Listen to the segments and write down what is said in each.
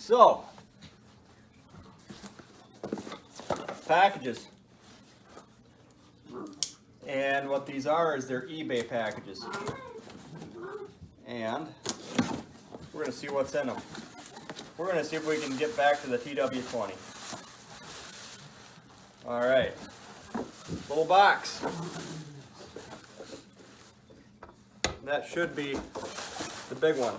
So, packages. And what these are is they're eBay packages. And we're going to see what's in them. We're going to see if we can get back to the TW20. Alright, little box. That should be the big one.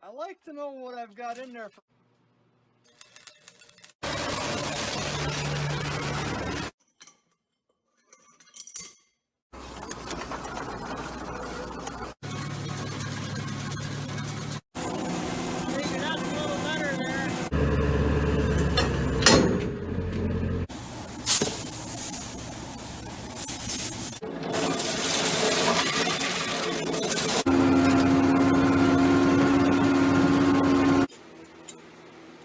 I like to know what I've got in there.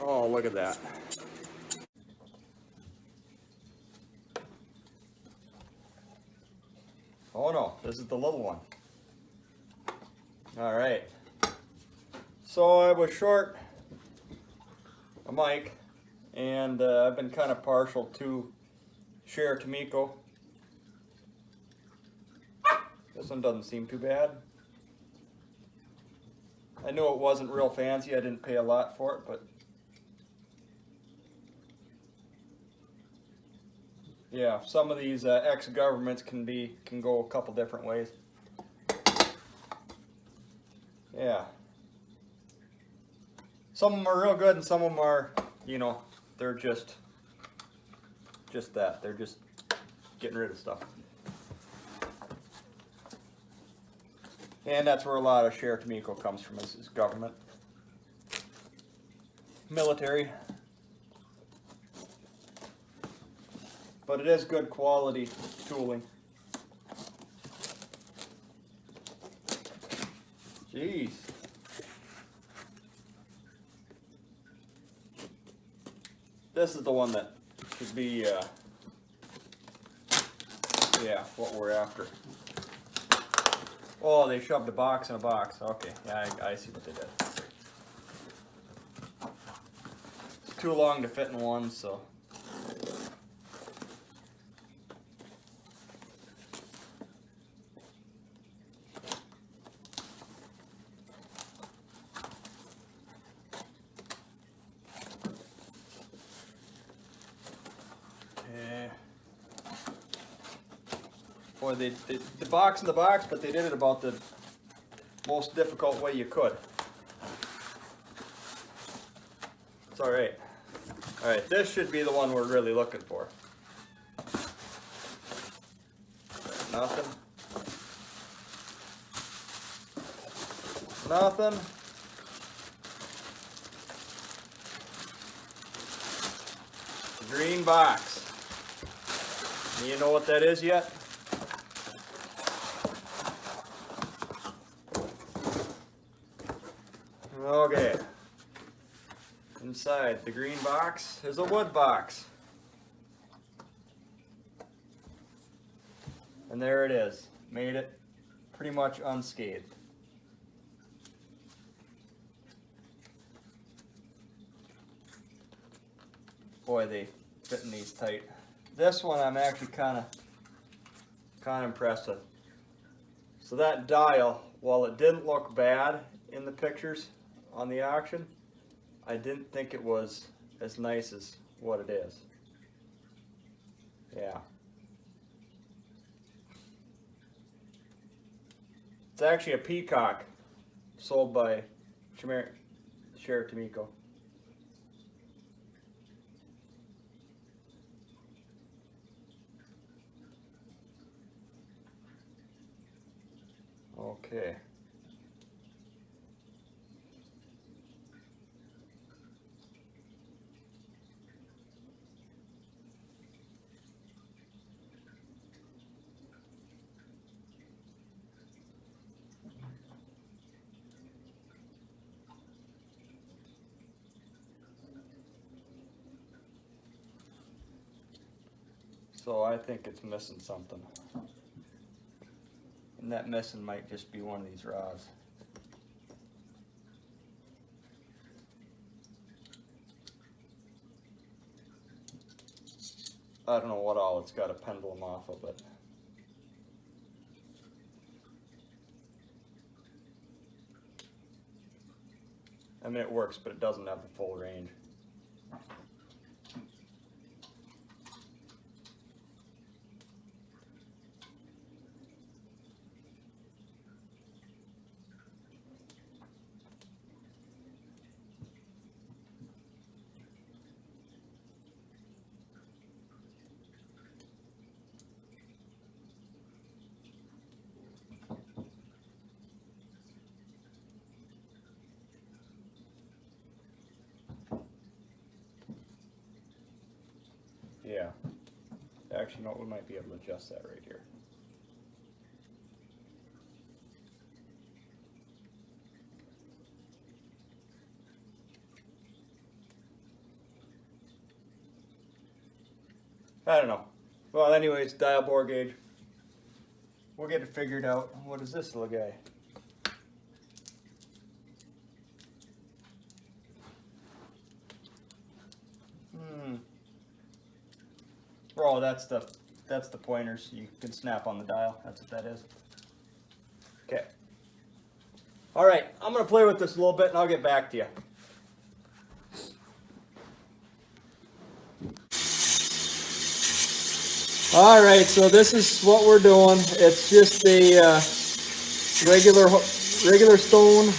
Oh, look at that. Oh no, this is the little one. All right. So I was short a mic, and I've been kind of partial to Shure Tomiko. This one doesn't seem too bad. I knew it wasn't real fancy. I didn't pay a lot for it, but yeah, some of these ex-governments can go a couple different ways. Yeah. Some of them are real good, and some of them are, you know, they're just that. They're just getting rid of stuff. And that's where a lot of Shure Tomiko comes from, is government. Military. But it is good quality tooling. Jeez. This is the one that should be, yeah, what we're after. Oh, they shoved a box in a box. Okay, yeah, I see what they did. It's too long to fit in one, so. Boy, the box in the box, but they did it about the most difficult way you could. It's alright. Alright, this should be the one we're really looking for. Nothing. Nothing. Green box. You know what that is yet? Okay. Inside the green box is a wood box. And there it is. Made it pretty much unscathed. Boy, they fit in these tight. This one I'm actually kind of impressed with. So that dial, while it didn't look bad in the pictures on the auction, I didn't think it was as nice as what it is. Yeah. It's actually a Peacock sold by Shure Tomiko. Okay. So I think it's missing something. And that missing might just be one of these rods. I don't know what all it's got a pendulum off of it. I mean, it works, but it doesn't have the full range. Yeah. Actually, no, we might be able to adjust that right here. I don't know. Well, anyways, dial bore gauge. We'll get it figured out. What is this little guy? Oh, that's the pointers. You can snap on the dial. That's what that is. Okay. All right, I'm gonna play with this a little bit and I'll get back to you. All right, so this is what we're doing. It's just a regular stone,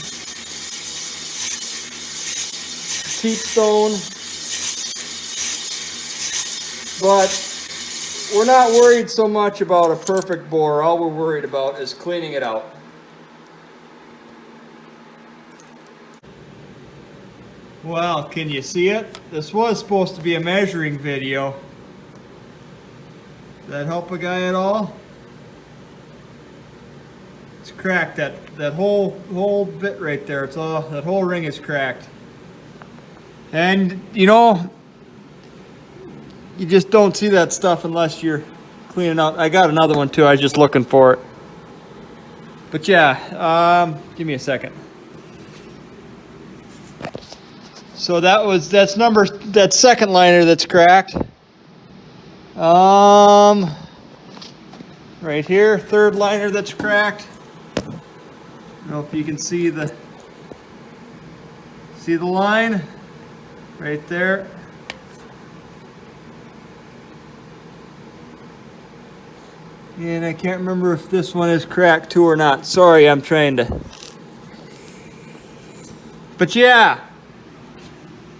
cheap stone, but we're not worried so much about a perfect bore. All we're worried about is cleaning it out. Well, can you see it? This was supposed to be a measuring video. Does that help a guy at all? It's cracked. That whole bit right there. It's all, that whole ring is cracked. And you know, you just don't see that stuff unless you're cleaning out. I got another one too. I was just looking for it. But yeah, give me a second. So that's second liner that's cracked. Right here, third liner that's cracked. I don't know if you can see the line right there. And I can't remember if this one is cracked too or not. Sorry, I'm trying to. But yeah.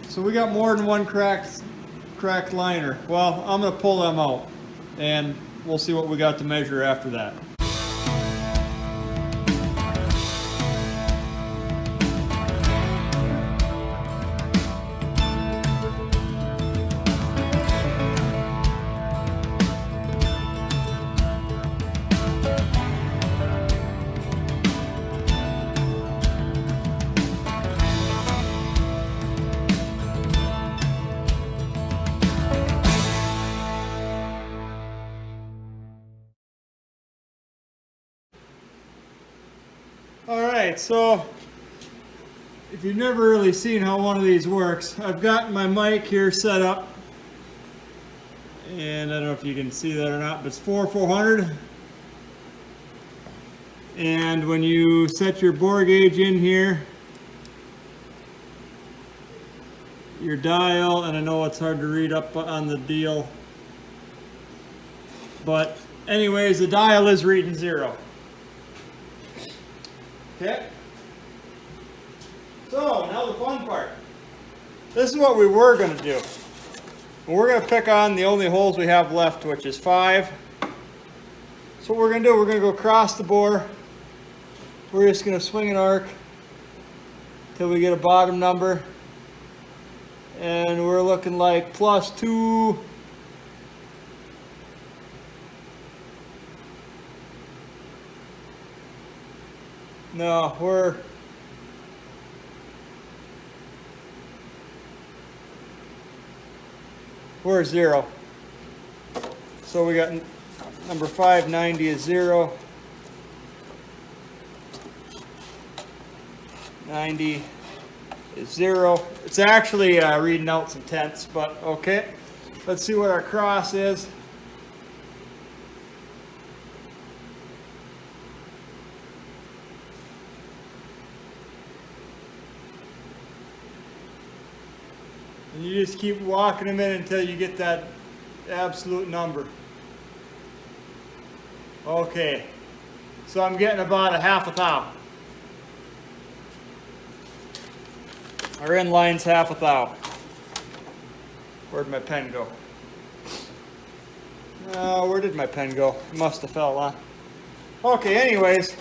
So we got more than one cracked liner. Well, I'm gonna pull them out and we'll see what we got to measure after that. Alright, so if you've never really seen how one of these works, I've got my mic here set up, and I don't know if you can see that or not, but it's 400. And when you set your bore gauge in here, your dial, and I know it's hard to read up on the deal, but anyways, the dial is reading 0. Okay, so now the fun part. This is what we were going to do. We're going to pick on the only holes we have left, which is 5. So what we're going to do, we're going to go across the bore. We're just going to swing an arc till we get a bottom number. And we're looking like +2. No, we're 0. So we got number 590 is 0. 90 is 0. It's actually reading out some tenths, but okay. Let's see what our cross is. And you just keep walking them in until you get that absolute number. Okay, so I'm getting about a half a thou. Our inline's half a thou. Where'd my pen go? Where did my pen go? It must have fell, huh? Okay, anyways,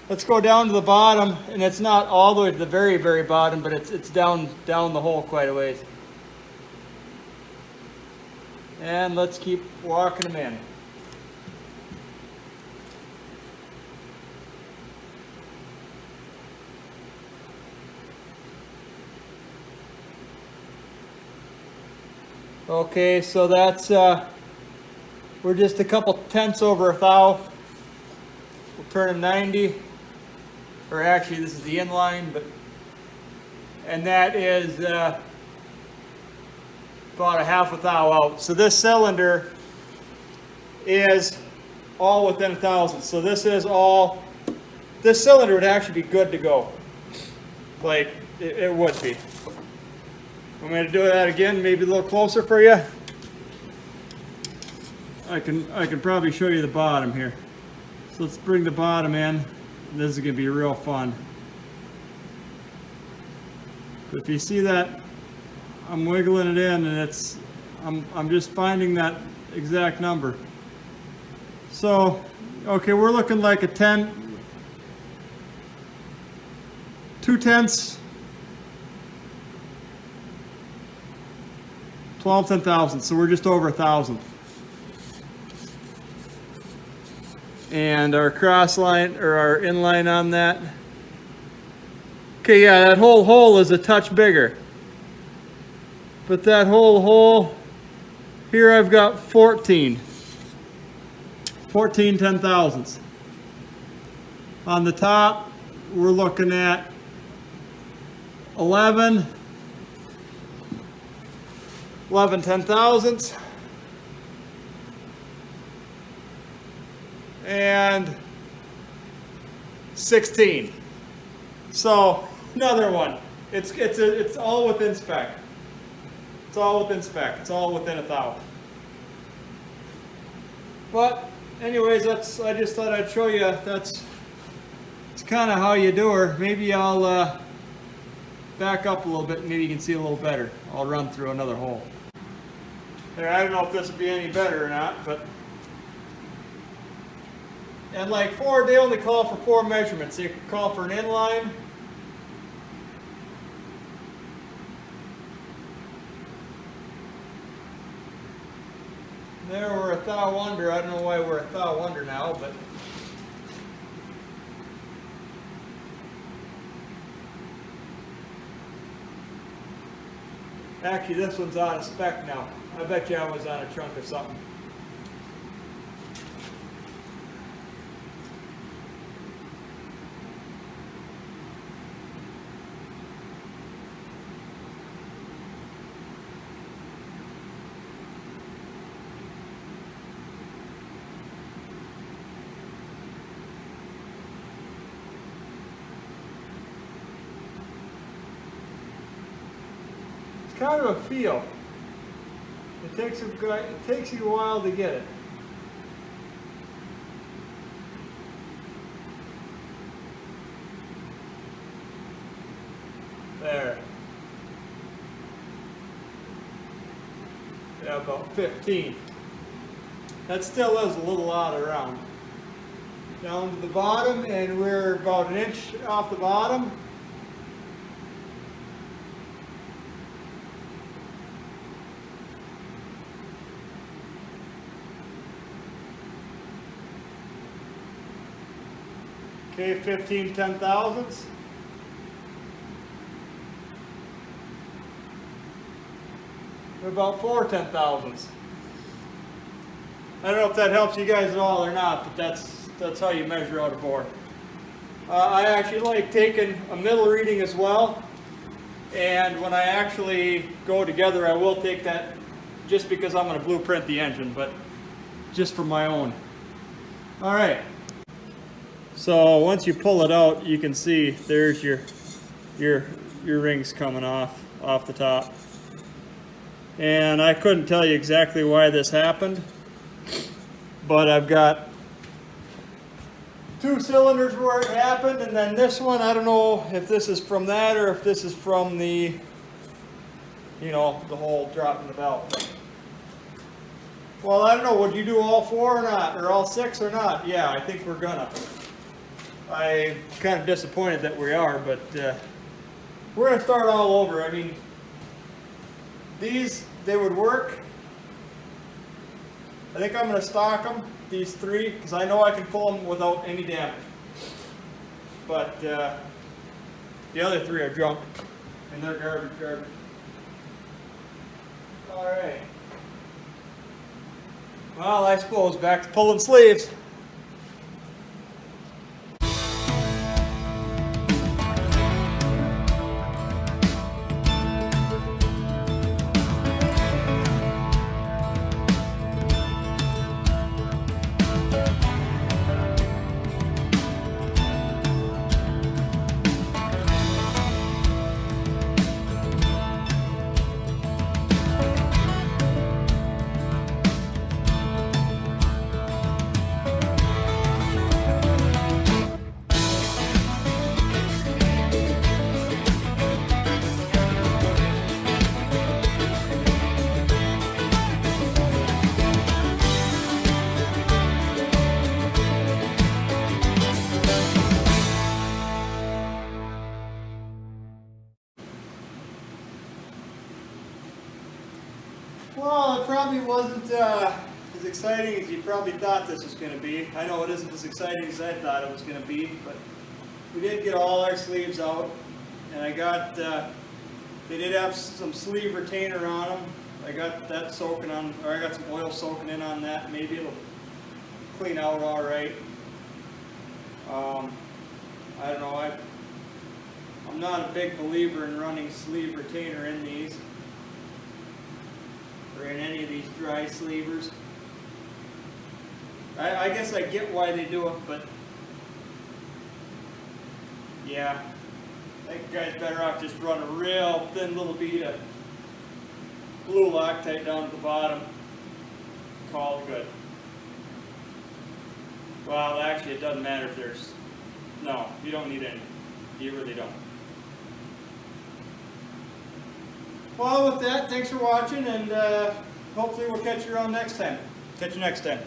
let's go down to the bottom, and it's not all the way to the very, very bottom, but it's down the hole quite a ways. And let's keep walking them in. Okay, so that's, we're just a couple tenths over a thou. We'll turn them 90, or actually this is the inline, but, and that is about a half a thou out. So this cylinder is all within a thousand. So this is all, this cylinder would actually be good to go. Like, it would be. I'm going to do that again, maybe a little closer for you. I can probably show you the bottom here. So let's bring the bottom in. This is going to be real fun. But if you see that, I'm wiggling it in, and it's I'm just finding that exact number. So, okay, we're looking like a 2/10, 12 10,000, so we're just over 1,000. And our cross line, or our inline on that. Okay, yeah, that whole hole is a touch bigger. But that whole hole, here I've got 14 10,000s. On the top, we're looking at 11 10,000s. And 16. So another one. It's all within spec. It's all within spec. It's all within a thou. But anyways, I just thought I'd show you it's kind of how you do her. Maybe I'll back up a little bit. Maybe you can see a little better. I'll run through another hole. There, I don't know if this would be any better or not, but. And like Ford, they only call for 4 measurements. They call for an inline, there we're a thou under. I don't know why we're a thou under now, but actually this one's out of spec now. I bet you I was on a chunk of something. Kind of a feel. It takes you a while to get it. There. Yeah, about 15. That still is a little odd around. Down to the bottom, and we're about an inch off the bottom. Okay, 15 10,000s. We're about 4 10,000s. I don't know if that helps you guys at all or not, but that's how you measure out a bore. I actually like taking a middle reading as well, and when I actually go together, I will take that just because I'm going to blueprint the engine, but just for my own. All right. So once you pull it out, you can see there's your rings coming off the top. And I couldn't tell you exactly why this happened, but I've got 2 cylinders where it happened, and then this one, I don't know if this is from that or if this is from the, you know, the whole dropping the belt. Well, I don't know, would you do all 4 or not, or all 6 or not? Yeah, I think we're gonna. I'm kind of disappointed that we are, but we're gonna start all over. I mean, these, they would work. I think I'm gonna stock them, these 3, because I know I can pull them without any damage. But the other 3 are junk, and they're garbage. All right. Well, I suppose back to pulling sleeves. Well, it probably wasn't as exciting as you probably thought this was going to be. I know it isn't as exciting as I thought it was going to be, but we did get all our sleeves out, and I got, they did have some sleeve retainer on them. I got that soaking on, or I got some oil soaking in on that. Maybe it'll clean out all right. I don't know, I'm not a big believer in running sleeve retainer in these, or in any of these dry sleevers. I guess I get why they do it, but yeah, I think the guy's better off just run a real thin little bead of blue Loctite down at the bottom. Call it good. Well, actually, it doesn't matter if there's, no, you don't need any. You really don't. Well, with that, thanks for watching, and hopefully we'll catch you around next time. Catch you next time.